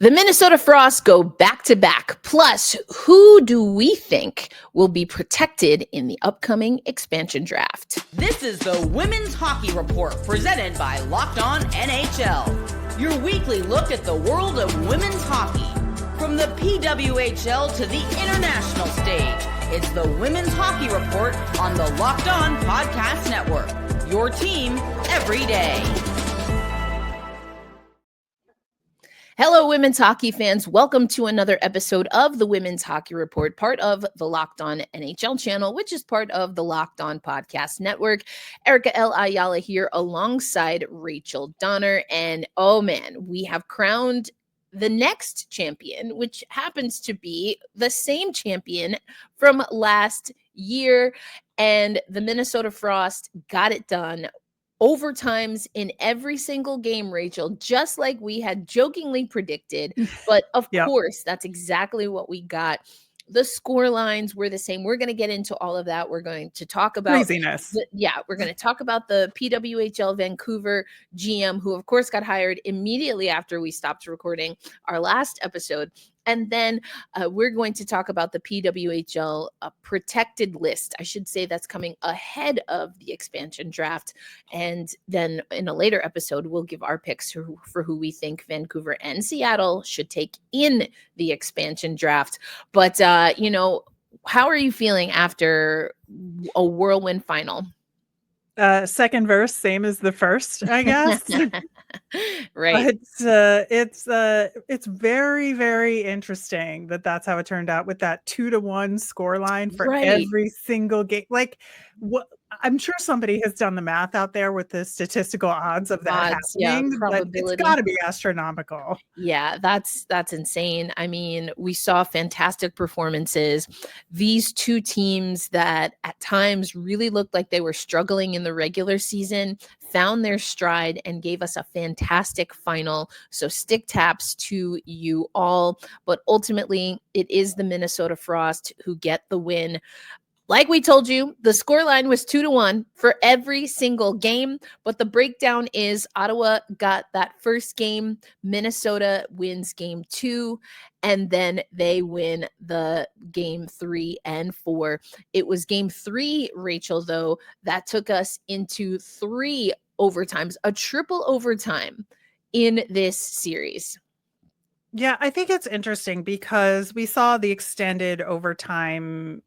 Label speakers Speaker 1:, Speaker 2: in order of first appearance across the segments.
Speaker 1: The Minnesota Frost go back-to-back. Plus, who do we think will be protected in the upcoming expansion draft?
Speaker 2: This is the Women's Hockey Report presented by Locked On NHL. Your weekly look at the world of women's hockey. From the PWHL to the international stage, it's the Women's Hockey Report on the Locked On Podcast Network. Your team every day.
Speaker 1: Hello, women's hockey fans. Welcome to another episode of the Women's Hockey Report, part of the Locked On NHL channel, which is part of the Locked On Podcast Network. Erica L. Ayala here alongside Rachel Donner. And oh man, we have crowned the next champion, which happens to be the same champion from last year. And the Minnesota Frost got it done. Overtimes in every single game, Rachel, just like we had jokingly predicted. But of course, that's exactly what we got. The score lines were the same. We're going to get into all of that. We're going to talk about
Speaker 3: craziness.
Speaker 1: We're going to talk about the PWHL Vancouver GM, who of course got hired immediately after we stopped recording our last episode. And then we're going to talk about the PWHL protected list. I should say that's coming ahead of the expansion draft. And then in a later episode, we'll give our picks for who we think Vancouver and Seattle should take in the expansion draft. But, how are you feeling after a whirlwind final?
Speaker 3: Second verse, same as the first, I guess.
Speaker 1: Right.
Speaker 3: But it's very, very interesting that's how it turned out with that 2-1 score line for every single game. Like, what? I'm sure somebody has done the math out there with the statistical odds of that happening. But it's got to be astronomical.
Speaker 1: Yeah, that's insane. I mean, we saw fantastic performances. These two teams that at times really looked like they were struggling in the regular season found their stride and gave us a fantastic final. So stick taps to you all. But ultimately, it is the Minnesota Frost who get the win. Like we told you, the scoreline was 2-1 for every single game, but the breakdown is Ottawa got that first game, Minnesota wins game 2, and then they win the game 3 and 4. It was game 3, Rachel, though, that took us into 3 overtimes, a triple overtime in this series.
Speaker 3: Yeah, I think it's interesting because we saw the extended overtime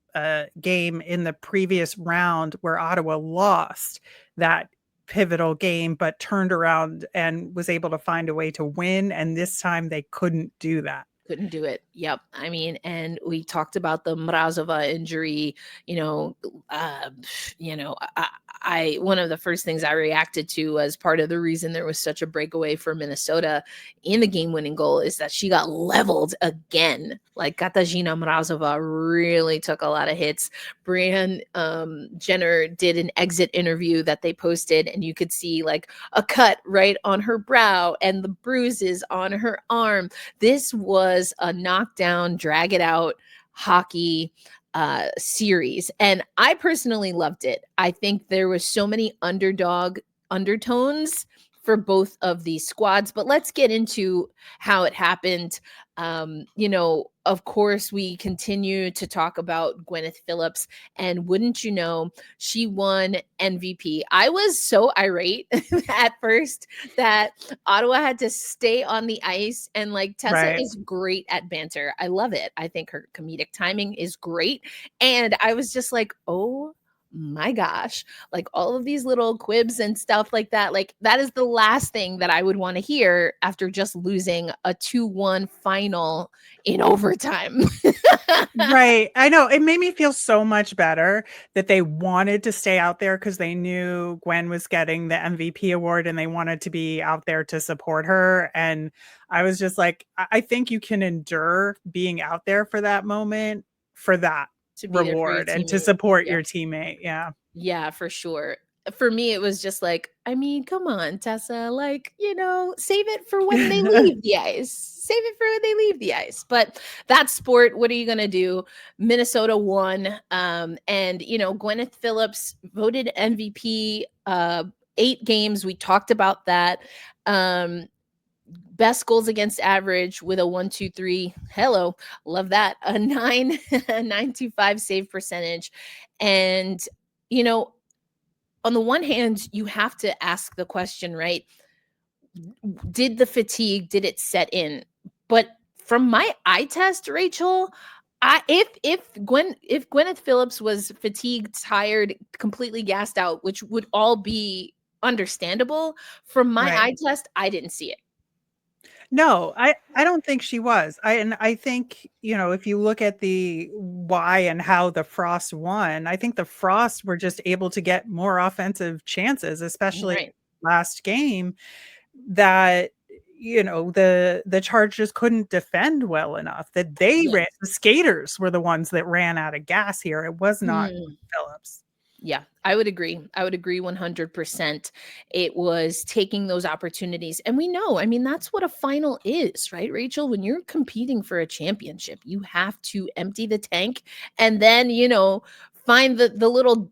Speaker 3: game in the previous round where Ottawa lost that pivotal game, but turned around and was able to find a way to win. And this time they couldn't do that.
Speaker 1: Couldn't do it. Yep. I mean, and we talked about the Mrazova injury, I one of the first things I reacted to as part of the reason there was such a breakaway for Minnesota in the game-winning goal is that she got leveled again. Like Katarzyna Mrazova really took a lot of hits. Brianne Jenner did an exit interview that they posted, and you could see like a cut right on her brow and the bruises on her arm. This was a knockdown, drag it out hockey series, and I personally loved it. I think there was so many underdog undertones for both of these squads, but let's get into how it happened. Of course, we continue to talk about Gwyneth Philips, and wouldn't you know, she won MVP. I was so irate at first that Ottawa had to stay on the ice, and like Tessa is great at banter. I love it. I think her comedic timing is great. And I was just like, oh my gosh, like all of these little quibs and stuff like that. Like that is the last thing that I would want to hear after just losing a 2-1 final in overtime.
Speaker 3: Right. I know. It made me feel so much better that they wanted to stay out there because they knew Gwen was getting the MVP award and they wanted to be out there to support her. And I was just like, I think you can endure being out there for that moment, for that reward and to support your teammate.
Speaker 1: Yeah, for sure. For me, it was just like, I mean, come on, Tessa, like, save it for when they leave the ice. Save it for when they leave the ice. But that's sport. What are you going to do? Minnesota won. And, Gwyneth Philips voted MVP 8 games. We talked about that. best goals against average with a 1.23. Hello, love that. A 9.25 save percentage. And, you know, on the one hand, you have to ask the question, right? Did the fatigue, did it set in? But from my eye test, Rachel, if Gwyneth Philips was fatigued, tired, completely gassed out, which would all be understandable, from my eye test, I didn't see it.
Speaker 3: No, I don't think she was. I think, if you look at the why and how the Frost won, I think the Frost were just able to get more offensive chances, especially last game, that the Chargers couldn't defend well enough, that they ran. The skaters were the ones that ran out of gas here. It was not Phillips.
Speaker 1: Yeah, I would agree. I would agree 100%. It was taking those opportunities. And we know, I mean, that's what a final is, right, Rachel? When you're competing for a championship, you have to empty the tank and then, find the little,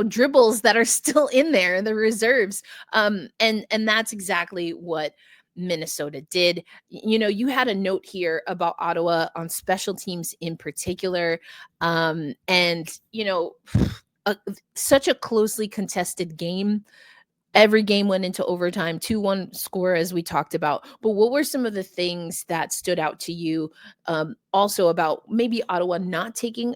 Speaker 1: dribbles that are still in there, the reserves. And that's exactly what Minnesota did. You had a note here about Ottawa on special teams in particular. Such a closely contested game. Every game went into overtime, 2-1 score, as we talked about. But what were some of the things that stood out to you also about maybe Ottawa not taking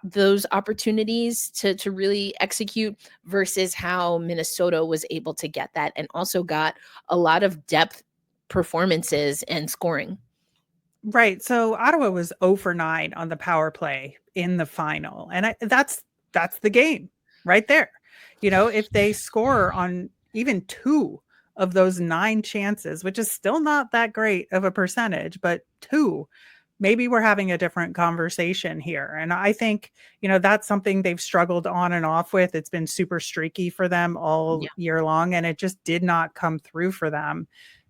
Speaker 1: those opportunities to really execute versus how Minnesota was able to get that and also got a lot of depth performances and scoring?
Speaker 3: Right. So Ottawa was 0 for 9 on the power play in the final. And that's the game right there. If they score on even 2 of those 9 chances, which is still not that great of a percentage, but 2, maybe we're having a different conversation here. And I think, that's something they've struggled on and off with. It's been super streaky for them all year long, and it just did not come through for them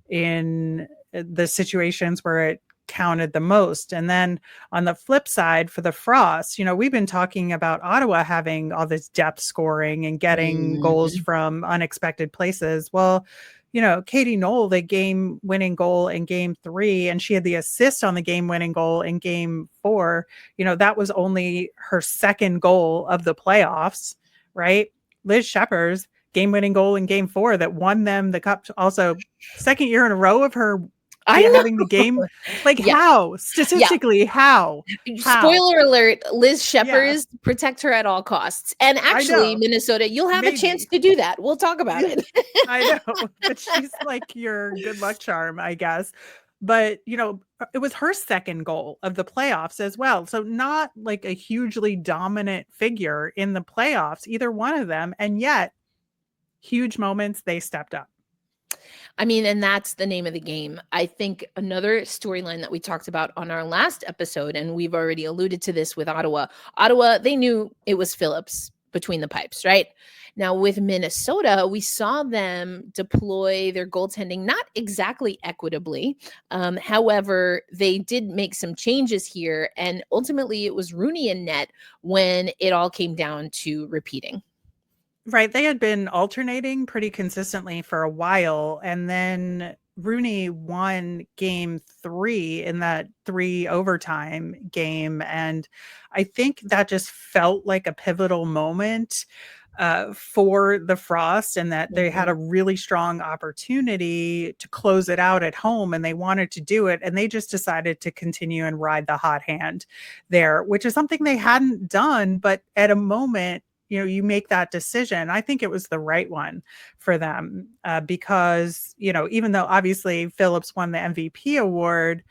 Speaker 3: in the situations where it counted the most. And then on the flip side for the Frost, we've been talking about Ottawa having all this depth scoring and getting goals from unexpected places. Well, Katie Knoll, the game-winning goal in Game 3, and she had the assist on the game-winning goal in Game 4. That was only her second goal of the playoffs, right? Liz Schepers, game-winning goal in Game 4 that won them the cup. Also, second year in a row of her having the game. How? Statistically, how?
Speaker 1: Spoiler alert, Liz Schepers, protect her at all costs. And actually, Minnesota, you'll have a chance to do that. We'll talk about it.
Speaker 3: I know, but she's like your good luck charm, I guess. But, it was her second goal of the playoffs as well. So not like a hugely dominant figure in the playoffs, either one of them. And yet, huge moments, they stepped up.
Speaker 1: I mean, and that's the name of the game. I think another storyline that we talked about on our last episode, and we've already alluded to this with Ottawa. Ottawa, they knew it was Phillips between the pipes, right? Now with Minnesota, we saw them deploy their goaltending, not exactly equitably. However, they did make some changes here, and ultimately it was Rooney in net when it all came down to repeating.
Speaker 3: Right. They had been alternating pretty consistently for a while. And then Rooney won Game 3 in that 3 overtime game. And I think that just felt like a pivotal moment for the Frost, and that they had a really strong opportunity to close it out at home, and they wanted to do it. And they just decided to continue and ride the hot hand there, which is something they hadn't done. But at a moment, you make that decision. I think it was the right one for them because, even though obviously Phillips won the MVP award,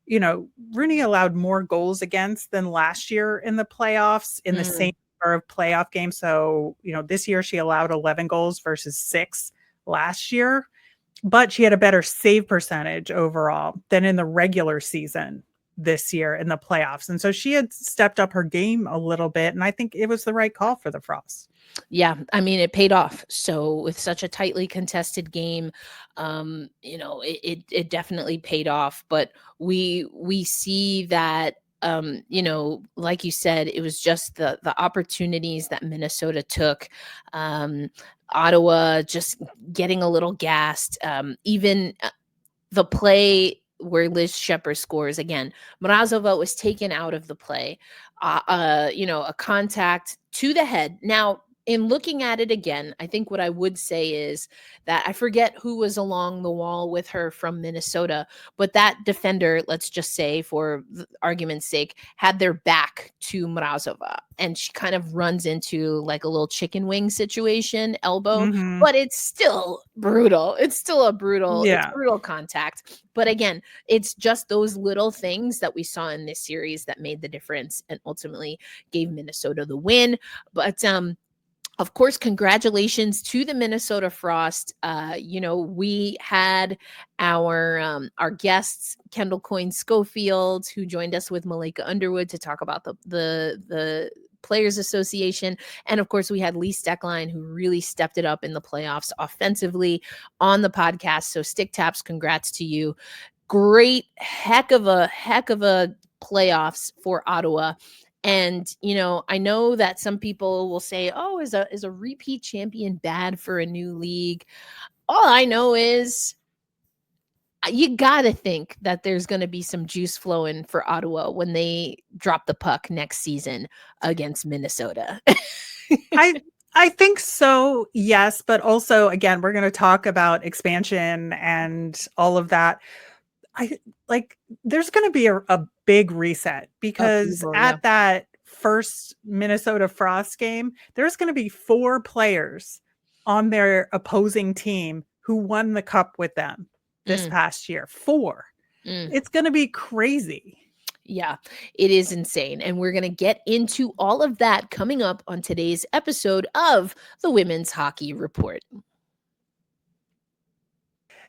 Speaker 3: Rooney allowed more goals against than last year in the playoffs in the same number of playoff games. So, this year she allowed 11 goals versus 6 last year, but she had a better save percentage overall than in the regular season this year in the playoffs. And so she had stepped up her game a little bit, and I think it was the right call for the Frost.
Speaker 1: Yeah, I mean, it paid off. So with such a tightly contested game, it definitely paid off. But we see that like you said, it was just the opportunities that Minnesota took. Ottawa just getting a little gassed. Even the play where Liz Schepers scores again, Mrazova was taken out of the play. A contact to the head. Now, in looking at it again, I think what I would say is that I forget who was along the wall with her from Minnesota, but that defender, let's just say for argument's sake, had their back to Mrazova, and she kind of runs into like a little chicken wing situation, elbow,
Speaker 3: Mhm.
Speaker 1: but it's still brutal. It's still a brutal, it's
Speaker 3: Yeah.
Speaker 1: brutal contact. But again, it's just those little things that we saw in this series that made the difference and ultimately gave Minnesota the win. But of course, congratulations to the Minnesota Frost. We had our guests, Kendall Coyne Schofield, who joined us with Malika Underwood to talk about the Players Association. And of course, we had Lee Steckline, who really stepped it up in the playoffs offensively on the podcast. So Stick Taps, congrats to you. Great heck of a playoffs for Ottawa. And, I know that some people will say, oh, is a repeat champion bad for a new league? All I know is you got to think that there's going to be some juice flowing for Ottawa when they drop the puck next season against Minnesota.
Speaker 3: I think so, yes, but also again, we're going to talk about expansion and all of that. There's going to be a big reset because at that first Minnesota Frost game, there's going to be 4 players on their opposing team who won the cup with them this past year. 4. It's going to be crazy.
Speaker 1: Yeah, it is insane. And we're going to get into all of that coming up on today's episode of the Women's Hockey Report.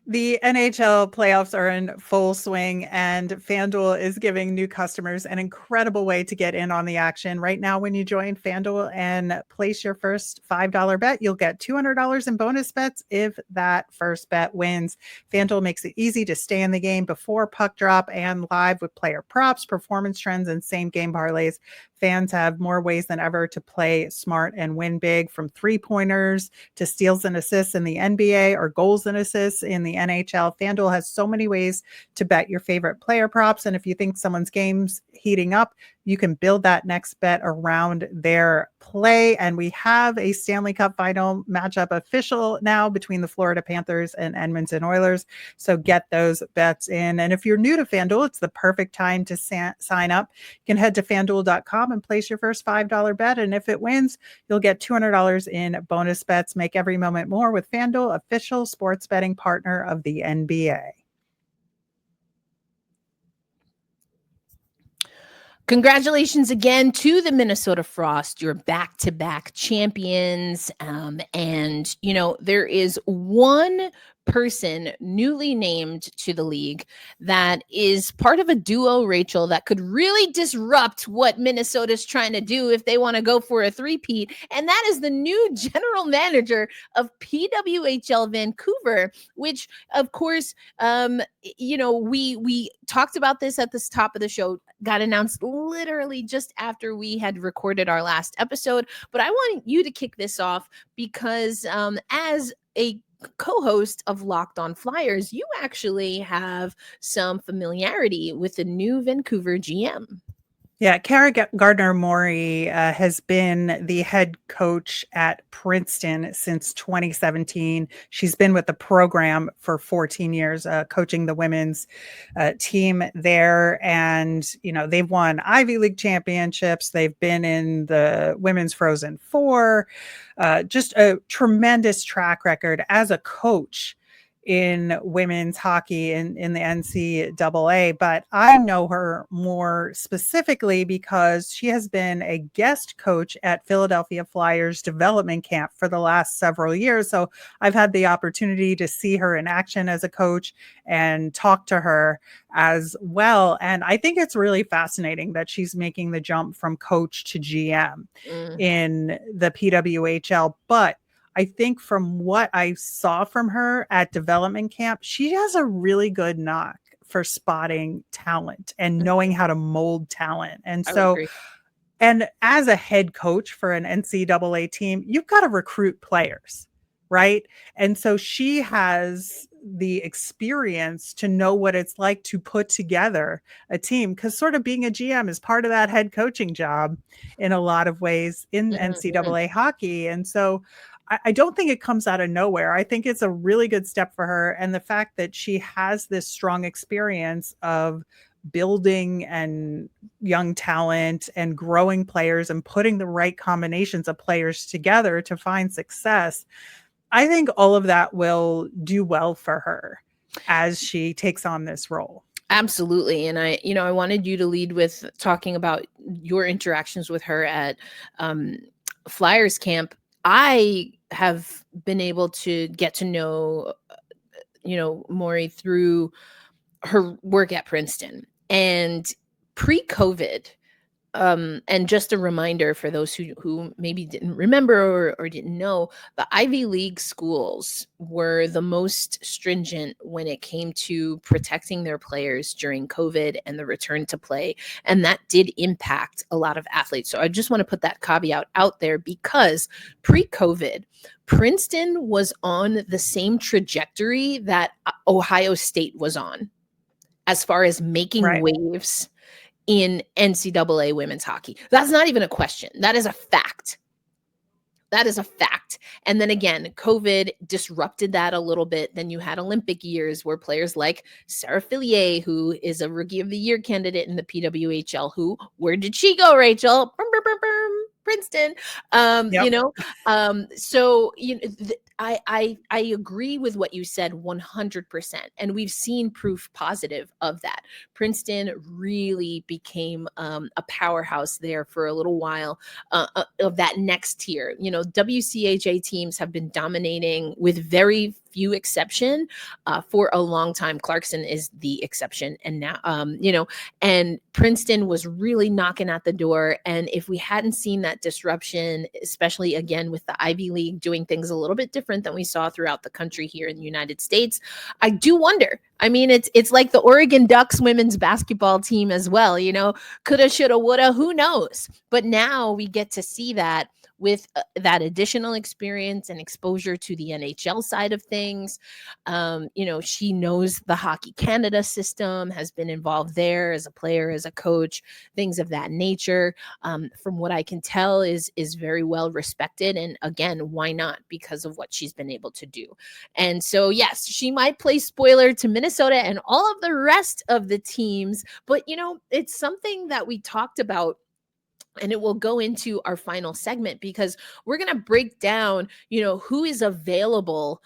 Speaker 3: The NHL playoffs are in full swing, and FanDuel is giving new customers an incredible way to get in on the action. Right now, when you join FanDuel and place your first $5 bet, you'll get $200 in bonus bets if that first bet wins. FanDuel makes it easy to stay in the game before puck drop and live with player props, performance trends, and same-game parlays. Fans have more ways than ever to play smart and win big, from three-pointers to steals and assists in the NBA or goals and assists in the NHL. FanDuel has so many ways to bet your favorite player props. And if you think someone's game's heating up, you can build that next bet around their play. And we have a Stanley Cup final matchup official now between the Florida Panthers and Edmonton Oilers. So get those bets in. And if you're new to FanDuel, it's the perfect time to sign up. You can head to FanDuel.com and place your first $5 bet. And if it wins, you'll get $200 in bonus bets. Make every moment more with FanDuel, official sports betting partner of the NBA.
Speaker 1: Congratulations again to the Minnesota Frost, your back-to-back champions. And, there is one person newly named to the league that is part of a duo, Rachel, that could really disrupt what Minnesota's trying to do if they want to go for a three-peat. And that is the new general manager of PWHL Vancouver, which, of course, we talked about this at the top of the show, got announced literally just after we had recorded our last episode. But I want you to kick this off because as a co-host of Locked On Flyers, you actually have some familiarity with the new Vancouver GM.
Speaker 3: Yeah, Kara Gardner-Murray has been the head coach at Princeton since 2017. She's been with the program for 14 years, coaching the women's team there. And, they've won Ivy League championships. They've been in the Women's Frozen Four. Just a tremendous track record as a coach in women's hockey in the NCAA, but I know her more specifically because she has been a guest coach at Philadelphia Flyers development camp for the last several years. So I've had the opportunity to see her in action as a coach and talk to her as well. And I think it's really fascinating that she's making the jump from coach to GM in the PWHL. But I think from what I saw from her at development camp, she has a really good knock for spotting talent and knowing how to mold talent. And so, and as a head coach for an NCAA team, you've got to recruit players. right? And so she has the experience to know what it's like to put together a team, because sort of being a GM is part of that head coaching job in a lot of ways in NCAA hockey. And so I don't think it comes out of nowhere. I think it's a really good step for her. And the fact that she has this strong experience of building and young talent and growing players and putting the right combinations of players together to find success, I think all of that will do well for her as she takes on this role.
Speaker 1: Absolutely. And I wanted you to lead with talking about your interactions with her at Flyers camp. I have been able to get to know, Maury through her work at Princeton, and pre-COVID. And just a reminder for those who maybe didn't remember or didn't know, the Ivy League schools were the most stringent when it came to protecting their players during COVID and the return to play. And that did impact a lot of athletes. So I just want to put that caveat out there, because pre-COVID, Princeton was on the same trajectory that Ohio State was on as far as making waves in NCAA women's hockey. That's not even a question. That is a fact. That is a fact. And then again, COVID disrupted that a little bit. Then you had Olympic years where players like Sarah Fillier, who is a Rookie of the Year candidate in the PWHL, where did she go, Rachel? Princeton. So I agree with what you said 100%. And we've seen proof positive of that. Princeton really became a powerhouse there for a little while of that next tier. WCHA teams have been dominating with very few exception for a long time. Clarkson is the exception. And now, and Princeton was really knocking at the door. And if we hadn't seen that disruption, especially again with the Ivy League doing things a little bit different than we saw throughout the country here in the United States, I do wonder. I mean, it's like the Oregon Ducks women's basketball team as well, coulda, shoulda, woulda, who knows? But now we get to see that with that additional experience and exposure to the NHL side of things. She knows the Hockey Canada system, has been involved there as a player, as a coach, things of that nature. From what I can tell is very well respected. And again, why not? Because of what she's been able to do. And so, yes, she might play spoiler to Minnesota and all of the rest of the teams, but it's something that we talked about. And it will go into our final segment, because we're going to break down, who is available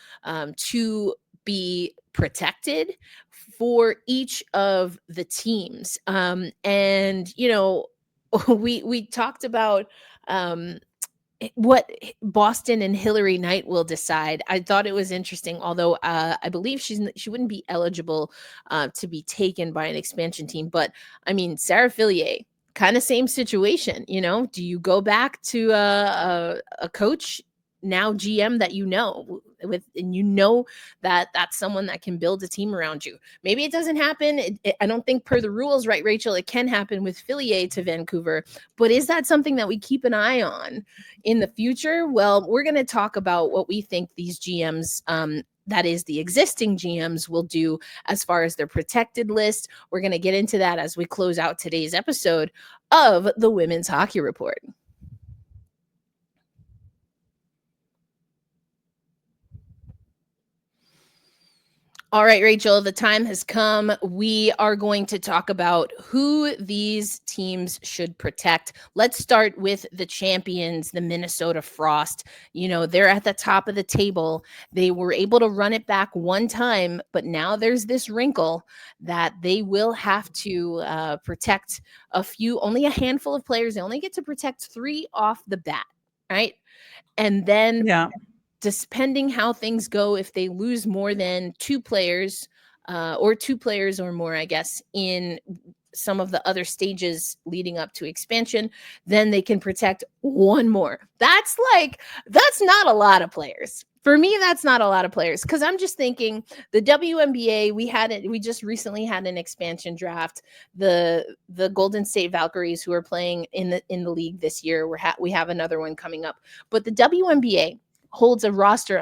Speaker 1: to be protected for each of the teams. We talked about what Boston and Hillary Knight will decide. I thought it was interesting, although I believe she wouldn't be eligible to be taken by an expansion team. But I mean, Sarah Fillier, kind of same situation. Do you go back to a coach, now GM, that that that's someone that can build a team around you? Maybe it doesn't happen. I don't think per the rules, right, Rachel, it can happen with Fillier to Vancouver. But is that something that we keep an eye on in the future? Well, we're going to talk about what we think these GMs, that is the existing GMs, will do as far as their protected list. We're going to get into that as we close out today's episode of the Women's Hockey Report. All right, Rachel, the time has come. We are going to talk about who these teams should protect. Let's start with the champions, the Minnesota Frost. They're at the top of the table. They were able to run it back one time, but now there's this wrinkle that they will have to protect only a handful of players. They only get to protect 3 off the bat, right? And then depending how things go, if they lose more than 2 players or 2 players or more, I guess, in some of the other stages leading up to expansion, then they can protect 1 more. That's not a lot of players. For me, that's not a lot of players, because I'm just thinking the WNBA, we just recently had an expansion draft. The Golden State Valkyries, who are playing in the league this year, we have another one coming up. But the WNBA, holds a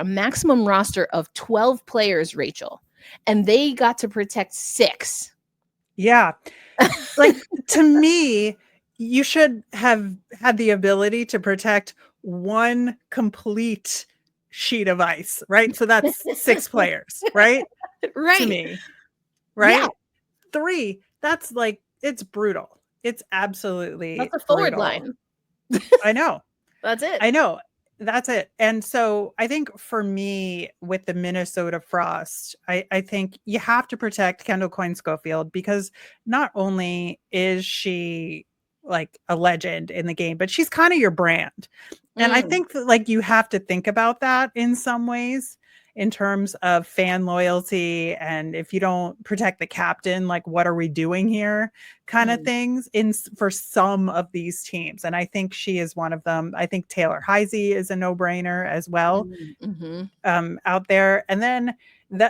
Speaker 1: maximum roster of 12 players, Rachel, and they got to protect 6.
Speaker 3: Yeah. Like, to me, you should have had the ability to protect one complete sheet of ice, right? So that's 6 players, right?
Speaker 1: Right.
Speaker 3: To me, right?
Speaker 1: Yeah.
Speaker 3: 3, that's like, it's brutal. It's absolutely
Speaker 1: That's a forward
Speaker 3: brutal.
Speaker 1: line.
Speaker 3: I know.
Speaker 1: That's it.
Speaker 3: I know. That's it. And so I think for me with the Minnesota Frost, I think you have to protect Kendall Coyne Schofield, because not only is she like a legend in the game, but she's kind of your brand. And I think that, like, you have to think about that in some ways in terms of fan loyalty. And if you don't protect the captain, like, what are we doing here kind of things for some of these teams. And I think she is one of them. I think Taylor Heise is a no-brainer as well out there. And then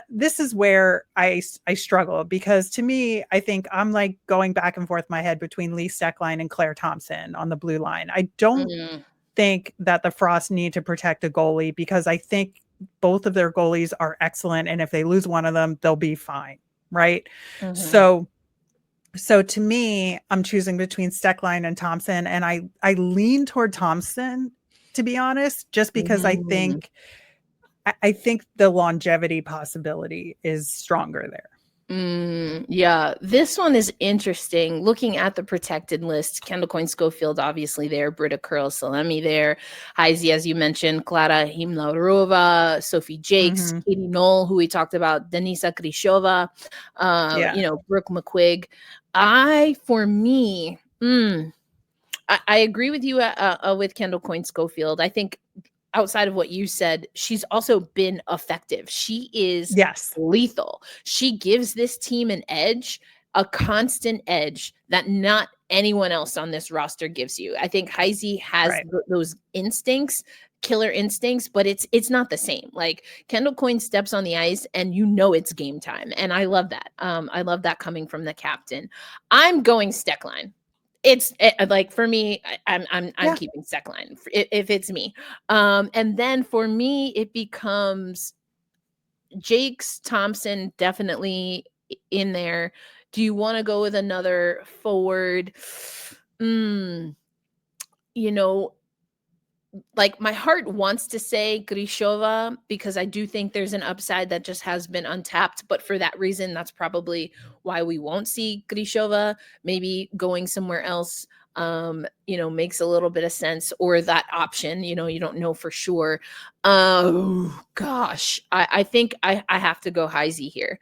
Speaker 3: this is where I struggle, because to me, I think I'm like going back and forth in my head between Lee Steckline and Claire Thompson on the blue line. I don't think that the Frost need to protect a goalie, because I think both of their goalies are excellent, and if they lose one of them, they'll be fine, right? So to me, I'm choosing between Steckline and Thompson, and I lean toward Thompson, to be honest, just because I think the longevity possibility is stronger there.
Speaker 1: Yeah, this one is interesting. Looking at the protected list, Kendall Coyne Schofield obviously there, Britta Curl-Salemi there, Heise, as you mentioned, Klara Himlarova, Sophie Jakes, Katie Knoll, who we talked about, Denisa Krishova, Brooke McQuigg. I agree with you with Kendall Coyne Schofield. I think outside of what you said, she's also been effective. She is lethal. She gives this team an edge, a constant edge that not anyone else on this roster gives you. I think Heise has those instincts, killer instincts, but it's not the same. Like, Kendall Coyne steps on the ice and it's game time. And I love that. I love that coming from the captain. I'm going Steckline. It's like, for me, I'm keeping Steckline if it's me. And then for me, it becomes Jakes, Thompson, definitely in there. Do you want to go with another forward? Like, my heart wants to say Krishova, because I do think there's an upside that just has been untapped. But for that reason, that's probably why we won't see Krishova. Maybe going somewhere else, makes a little bit of sense, or that option, you don't know for sure. Gosh, I think I have to go Heise here.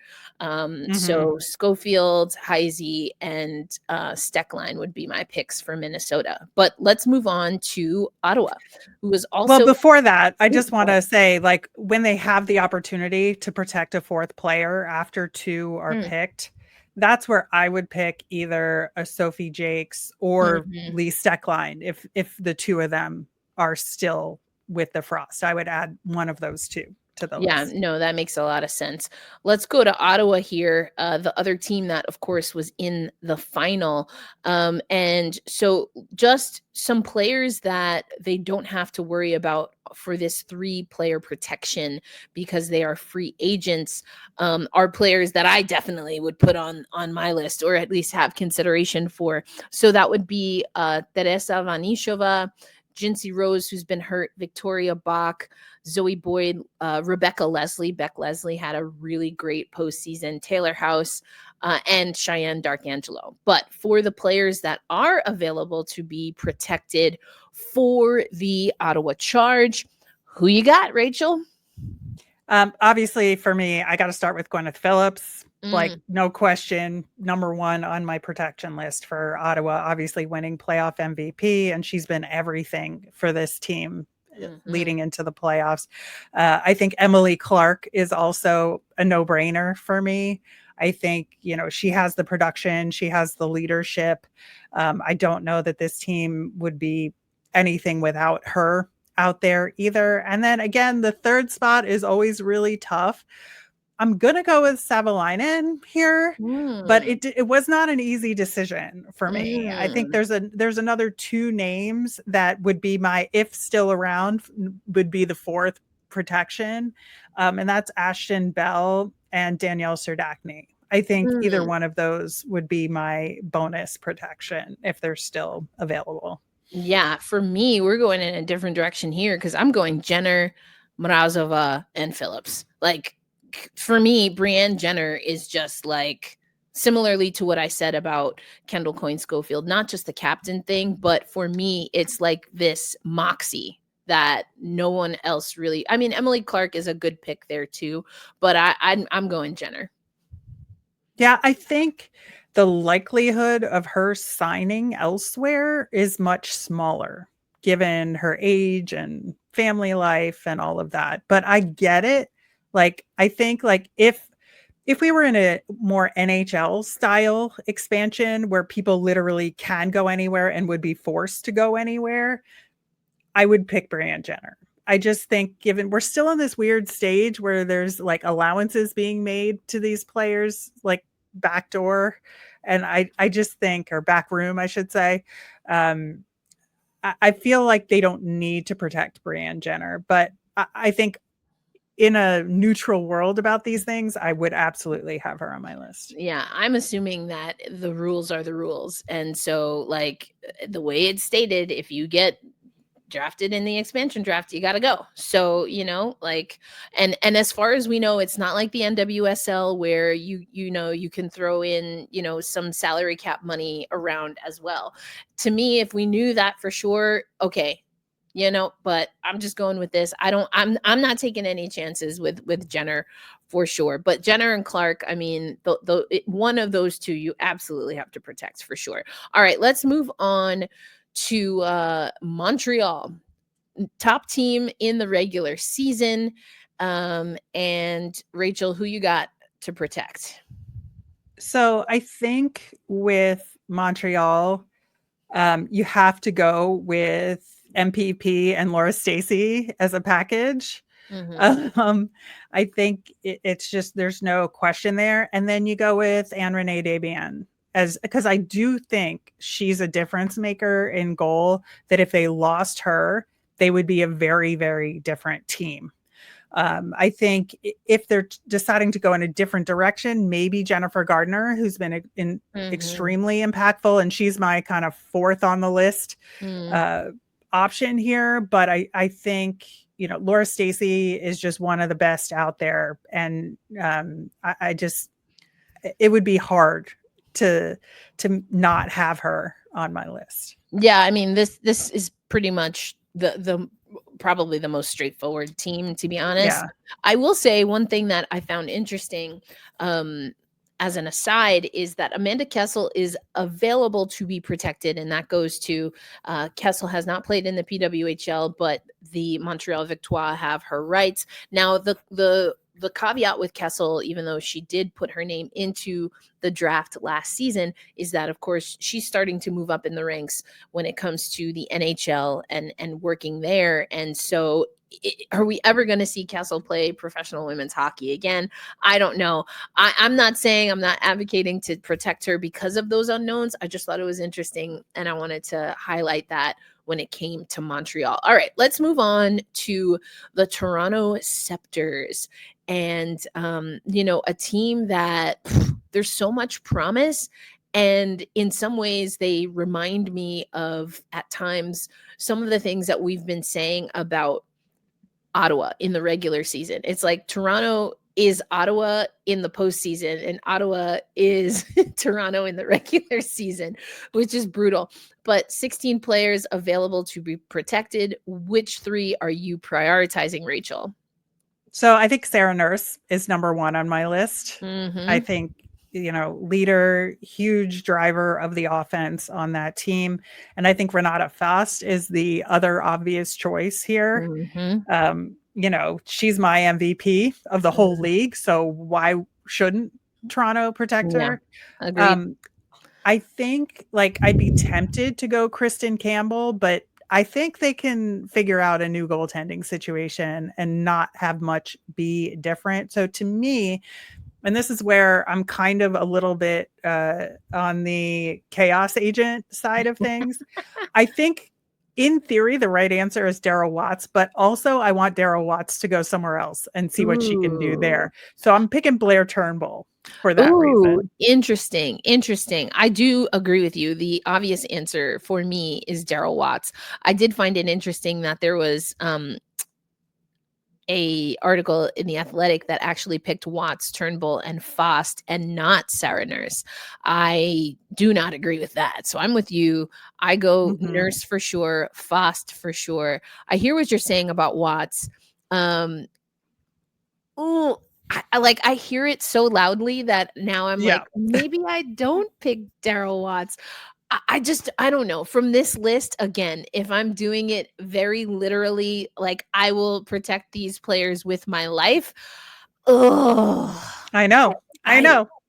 Speaker 1: So Schofield, Heise, and Steckline would be my picks for Minnesota. But let's move on to Ottawa, who is also...
Speaker 3: Well, before that, I just want to say, like, when they have the opportunity to protect a 4th player after 2 are picked, that's where I would pick either a Sophie Jakes or Lee Steckline. If the 2 of them are still with the Frost, I would add one of those 2 to the list.
Speaker 1: No, that makes a lot of sense. Let's go to Ottawa here, the other team that, of course, was in the final. And so just some players that they don't have to worry about for this 3-player protection because they are free agents, are players that I definitely would put on my list, or at least have consideration for. So that would be Teresa Vanishova, Jinsey Rose, who's been hurt, Victoria Bach, Zoe Boyd, Rebecca Leslie. Beck Leslie had a really great postseason. Taylor House, and Cheyenne Darkangelo. But for the players that are available to be protected for the Ottawa Charge, who you got, Rachel?
Speaker 3: Obviously, for me, I got to start with Gwyneth Philips. Like, no question, number 1 on my protection list for Ottawa, obviously winning playoff MVP, and she's been everything for this team leading into the playoffs. I think Emily Clark is also a no-brainer for me. I think, she has the production, she has the leadership. I don't know that this team would be anything without her out there either. And then again, the 3rd spot is always really tough. I'm going to go with Savalainen here, but it was not an easy decision for me. I think there's another 2 names that would be my, if still around, would be the 4th protection, and that's Ashton Bell and Danielle Serdachny. I think either one of those would be my bonus protection if they're still available.
Speaker 1: Yeah, for me, we're going in a different direction here because I'm going Jenner, Mrazova, and Phillips. Like, for me, Brianne Jenner is just like similarly to what I said about Kendall Coyne Schofield, not just the captain thing, but for me, it's like this moxie that no one else really. I mean, Emily Clark is a good pick there too, but I'm going Jenner.
Speaker 3: Yeah, I think the likelihood of her signing elsewhere is much smaller given her age and family life and all of that. But I get it. Like, I think like if we were in a more NHL style expansion where people literally can go anywhere and would be forced to go anywhere, I would pick Brianne Jenner. I just think given we're still in this weird stage where there's like allowances being made to these players, like backdoor, and I just think, or back room, I should say. I feel like they don't need to protect Brianne Jenner, but I think in a neutral world about these things, I would absolutely have her on my list.
Speaker 1: Yeah, I'm assuming that the rules are the rules. And so, like, the way it's stated, if you get drafted in the expansion draft, you got to go. So, you know, like, and as far as we know, it's not like the NWSL where you can throw in, some salary cap money around as well. To me, if we knew that for sure, okay, but I'm just going with this. I'm not taking any chances with Jenner for sure, but Jenner and Clark, I mean, one of those two you absolutely have to protect for sure. All right, let's move on to Montreal, top team in the regular season. And Rachel, who you got to protect?
Speaker 3: So I think with Montreal, you have to go with MPP and Laura Stacey as a package.
Speaker 1: Mm-hmm.
Speaker 3: I think it's just, there's no question there. And then you go with Anne-Renee Desbiens because I do think she's a difference maker in goal, that if they lost her, they would be a very, very different team. I think if they're deciding to go in a different direction, maybe Jennifer Gardner, who's been extremely impactful, and she's my kind of fourth on the list option here. But I think, Laura Stacey is just one of the best out there. And it would be hard to not have her on my list.
Speaker 1: Yeah, I mean, this is pretty much the probably the most straightforward team, to be honest.
Speaker 3: Yeah.
Speaker 1: I will say one thing that I found interesting, as an aside, is that Amanda Kessel is available to be protected, and that goes to Kessel has not played in the PWHL, but the Montreal Victoire have her rights. Now, the caveat with Kessel, even though she did put her name into the draft last season, is that, of course, she's starting to move up in the ranks when it comes to the NHL and working there. And so are we ever going to see Kessel play professional women's hockey again? I don't know. I'm not saying, I'm not advocating to protect her because of those unknowns. I just thought it was interesting, and I wanted to highlight that when it came to Montreal. All right, let's move on to the Toronto Sceptres. And, a team that there's so much promise. And in some ways, they remind me of, at times, some of the things that we've been saying about Ottawa in the regular season. It's like Toronto is Ottawa in the postseason, and Ottawa is Toronto in the regular season, which is brutal. But 16 players available to be protected. Which three are you prioritizing, Rachel?
Speaker 3: So I think Sarah Nurse is number one on my list. I think, leader, huge driver of the offense on that team. And I think Renata Fast is the other obvious choice here. She's my MVP of the whole league. So why shouldn't Toronto protect her?
Speaker 1: Agreed.
Speaker 3: I think I'd be tempted to go Kristen Campbell, but I think they can figure out a new goaltending situation and not have much be different. So to me, and this is where I'm kind of a little bit on the chaos agent side of things, I think in theory, the right answer is Daryl Watts, but also I want Daryl Watts to go somewhere else and see what she can do there. So I'm picking Blair Turnbull for that reason.
Speaker 1: Interesting. I do agree with you. The obvious answer for me is Daryl Watts. I did find it interesting that there was a article in the Athletic that actually picked Watts, Turnbull, and Fost, and not Sarah Nurse. I do not agree with that. So I'm with you. I go Nurse for sure, Fost for sure. I hear what you're saying about Watts. I hear it so loudly that now I'm like, maybe I don't pick Daryl Watts. I don't know. From this list, again, if I'm doing it very literally, like I will protect these players with my life.
Speaker 3: I know.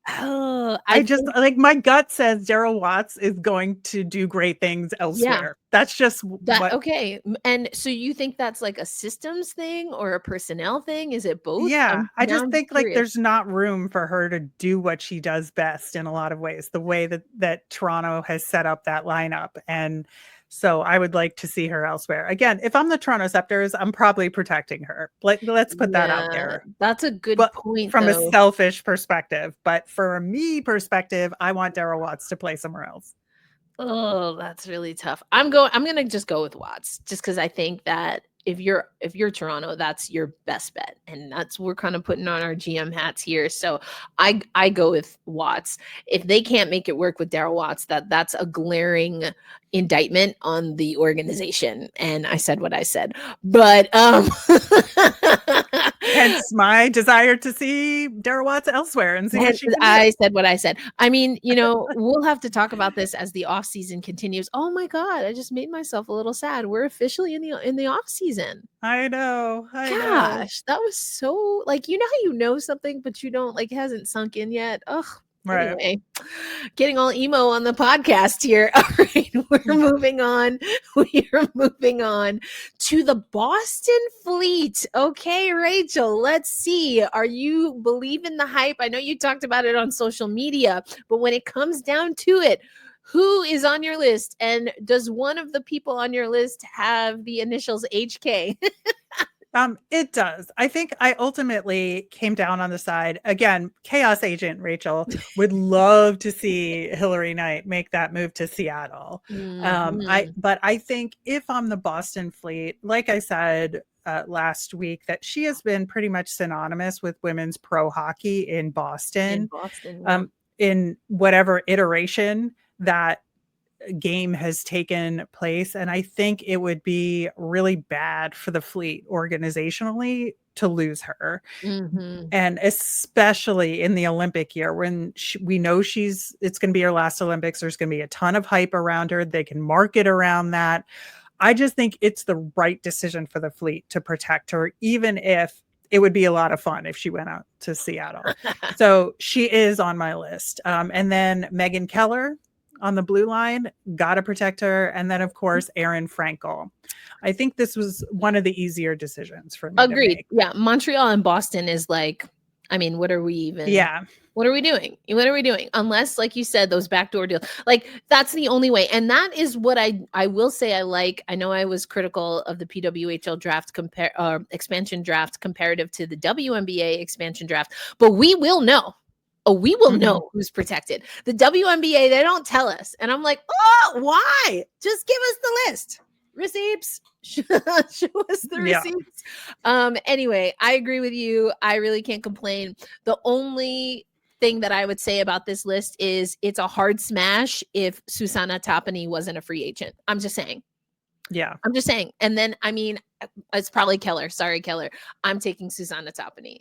Speaker 3: I just like my gut says Daryl Watts is going to do great things elsewhere. That's just
Speaker 1: that. Okay. And so you think that's like a systems thing or a personnel thing? Is it both?
Speaker 3: Yeah. I just think like there's not room for her to do what she does best in a lot of ways, the way that Toronto has set up that lineup. And so I would like to see her elsewhere. Again, if I'm the Toronto Sceptres, I'm probably protecting her. Let's put that out there.
Speaker 1: That's a good point
Speaker 3: from a selfish perspective. But for a me perspective, I want Daryl Watts to play somewhere else.
Speaker 1: Oh, that's really tough. I'm going to just go with Watts just because I think that if you're Toronto, that's your best bet. And we're kind of putting on our GM hats here. So I go with Watts. If they can't make it work with Daryl Watts, that's a glaring indictment on the organization. And I said what I said, but
Speaker 3: hence my desire to see Daryl Watts elsewhere and see what she can do.
Speaker 1: I said what I said. I mean, we'll have to talk about this as the off season continues. Oh my God, I just made myself a little sad. We're officially in the off season.
Speaker 3: I know.
Speaker 1: Gosh, that was so like, how something, but you don't like, it hasn't sunk in yet. Ugh. Right. Anyway, getting all emo on the podcast here. All right, we're moving on. We are moving on to the Boston Fleet. Okay, Rachel, let's see. Are you believing the hype? I know you talked about it on social media, but when it comes down to it, who is on your list? And does one of the people on your list have the initials HK?
Speaker 3: It does. I think I ultimately came down on the side, again, chaos agent Rachel would love to see Hillary Knight make that move to Seattle. But I think if I'm the Boston Fleet, like I said last week, that she has been pretty much synonymous with women's pro hockey in Boston. In whatever iteration that game has taken place. And I think it would be really bad for the Fleet organizationally to lose her. And especially in the Olympic year when we know it's going to be her last Olympics. There's going to be a ton of hype around her. They can market around that. I just think it's the right decision for the Fleet to protect her, even if it would be a lot of fun if she went out to Seattle. So she is on my list. And then Megan Keller on the blue line, got to protect her. And then, of course, Erin Frankel. I think this was one of the easier decisions for me.
Speaker 1: Agreed. Yeah. Montreal and Boston is like, I mean, what are we even?
Speaker 3: Yeah.
Speaker 1: What are we doing? Unless, like you said, those backdoor deals, like that's the only way. And that is what I will say I like. I know I was critical of the PWHL draft expansion draft comparative to the WNBA expansion draft, but we will know. We will know who's protected. The WNBA, they don't tell us. And I'm like, why? Just give us the list. Receipts. Show us the receipts. Anyway, I agree with you. I really can't complain. The only thing that I would say about this list is it's a hard smash if Susanna Tapani wasn't a free agent. I'm just saying.
Speaker 3: Yeah.
Speaker 1: I'm just saying. And then, I mean, it's probably Keller. Sorry, Keller. I'm taking Susanna Tapani.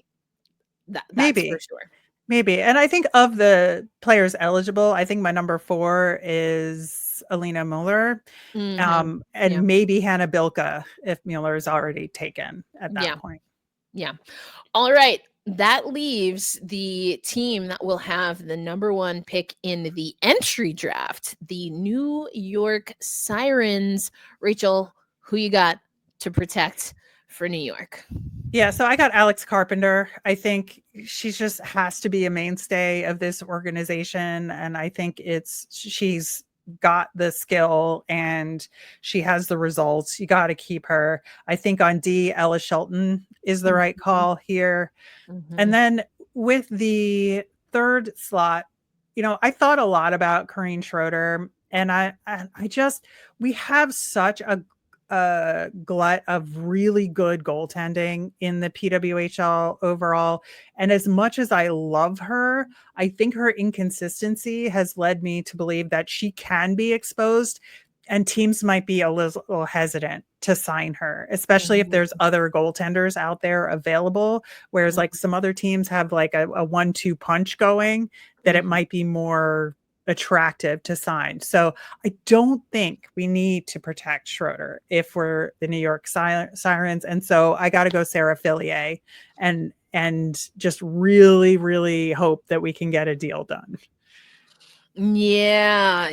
Speaker 1: That's
Speaker 3: maybe
Speaker 1: for sure.
Speaker 3: Maybe. And I think of the players eligible, I think my number 4 is Alina Mueller. And maybe Hannah Bilka if Mueller is already taken at that point.
Speaker 1: Yeah. All right. That leaves the team that will have the number 1 pick in the entry draft, the New York Sirens. Rachel, who you got to protect for New York?
Speaker 3: Yeah, so I got Alex Carpenter. I think she just has to be a mainstay of this organization. And I think she's got the skill and she has the results. You got to keep her. I think on D, Ella Shelton is the right call here. And then with the third slot, I thought a lot about Corinne Schroeder, and I just, we have such a glut of really good goaltending in the PWHL overall. And as much as I love her, I think her inconsistency has led me to believe that she can be exposed, and teams might be a little hesitant to sign her, especially if there's other goaltenders out there available. Whereas like some other teams have like a 1-2 punch going, that it might be more attractive to sign. So I don't think we need to protect Schroeder if we're the New York Sirens. And so I got to go Sarah Fillier and just really, really hope that we can get a deal done.
Speaker 1: Yeah.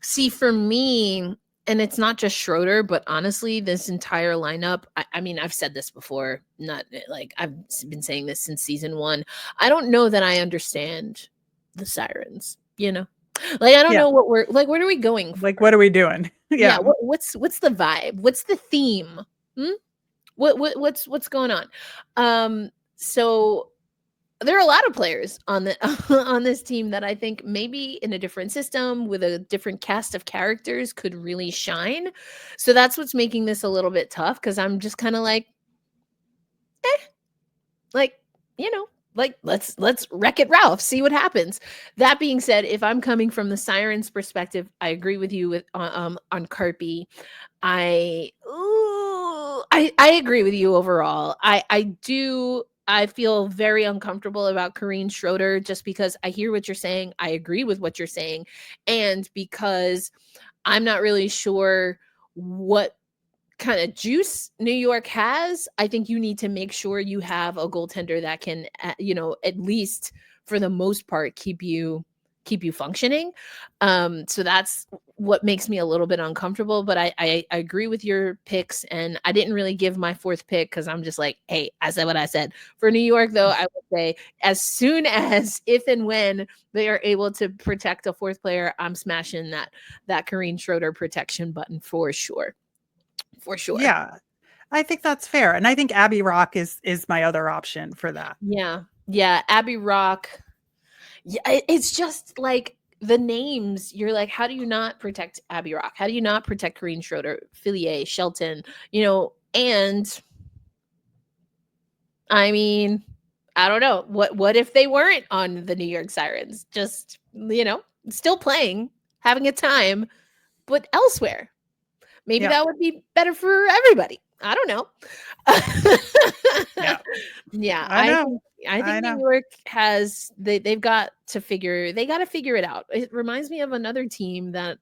Speaker 1: See, for me, and it's not just Schroeder, but honestly, this entire lineup, I mean, I've said this before, not like I've been saying this since season 1. I don't know that I understand the Sirens, Like, I don't know what we're like. What are we going for?
Speaker 3: Like, what are we doing?
Speaker 1: Yeah. What's the vibe? What's the theme? What's going on? So there are a lot of players on this team that I think maybe in a different system with a different cast of characters could really shine. So that's what's making this a little bit tough, because I'm just kind of like, let's Wreck-It Ralph, see what happens. That being said, if I'm coming from the Sirens perspective, I agree with you on Carpi. I agree with you overall. I feel very uncomfortable about Corinne Schroeder, just because I hear what you're saying. I agree with what you're saying. And because I'm not really sure what kind of juice New York has, I think you need to make sure you have a goaltender that can, at least for the most part, keep you functioning. So that's what makes me a little bit uncomfortable, but I agree with your picks, and I didn't really give my fourth pick because I'm just like, hey, I said what I said. For New York, though, I would say as soon as, if and when they are able to protect a fourth player, I'm smashing that Corinne Schroeder protection button for sure. For sure.
Speaker 3: Yeah, I think that's fair. And I think Abby Rock is my other option for that.
Speaker 1: Yeah. Abby Rock. Yeah, it's just like the names. You're like, how do you not protect Abby Rock? How do you not protect Corinne Schroeder, Fillier, Shelton? And I mean, I don't know. What if they weren't on the New York Sirens? Just, still playing, having a time, but elsewhere. Maybe that would be better for everybody. I don't know. Yeah. I think New York has, they've got to figure it out. It reminds me of another team that,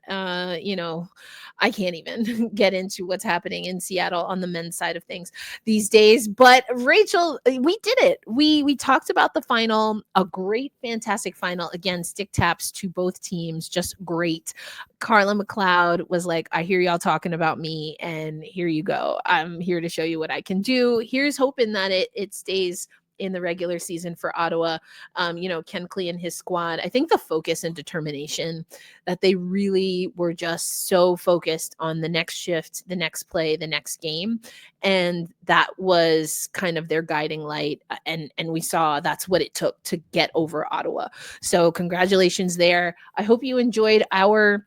Speaker 1: I can't even get into what's happening in Seattle on the men's side of things these days. But Rachel, we did it. We talked about the final, a great, fantastic final. Again, stick taps to both teams, just great. Carla McLeod was like, I hear y'all talking about me, and here you go. I'm here to show you what I can do. Here's hoping that it stays in the regular season for Ottawa. Ken Klee and his squad, I think the focus and determination that they really were just so focused on the next shift, the next play, the next game. And that was kind of their guiding light. And we saw that's what it took to get over Ottawa. So congratulations there. I hope you enjoyed our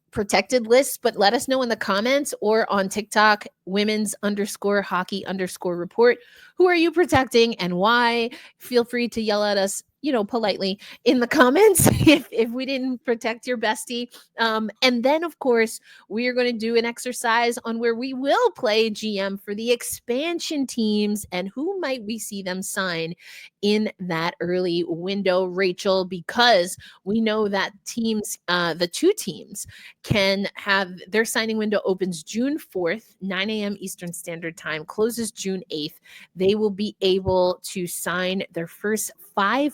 Speaker 1: protected list, but let us know in the comments or on TikTok, women's_hockey_report. Who are you protecting and why? Feel free to yell at us, politely in the comments if we didn't protect your bestie. And then, of course, we are going to do an exercise on where we will play GM for the expansion teams and who might we see them sign in that early window, Rachel, because we know that teams, the two teams, can have their signing window opens June 4th, 9 a.m. Eastern Standard Time, closes June 8th. They will be able to sign their first their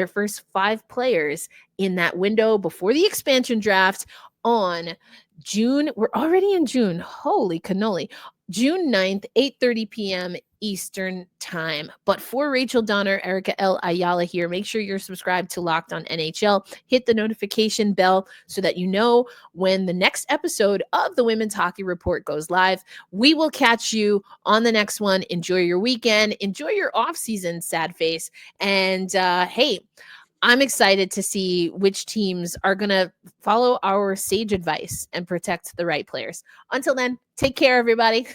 Speaker 1: first 5 players in that window before the expansion draft on June. We're already in June. Holy cannoli. June 9th, 8:30 p.m. Eastern time. But for Rachel Donner, Erica L. Ayala here, make sure you're subscribed to Locked On NHL. Hit the notification bell so that you know when the next episode of the Women's Hockey Report goes live. We will catch you on the next one. Enjoy your weekend. Enjoy your off-season, sad face. And hey, I'm excited to see which teams are going to follow our sage advice and protect the right players. Until then, take care, everybody.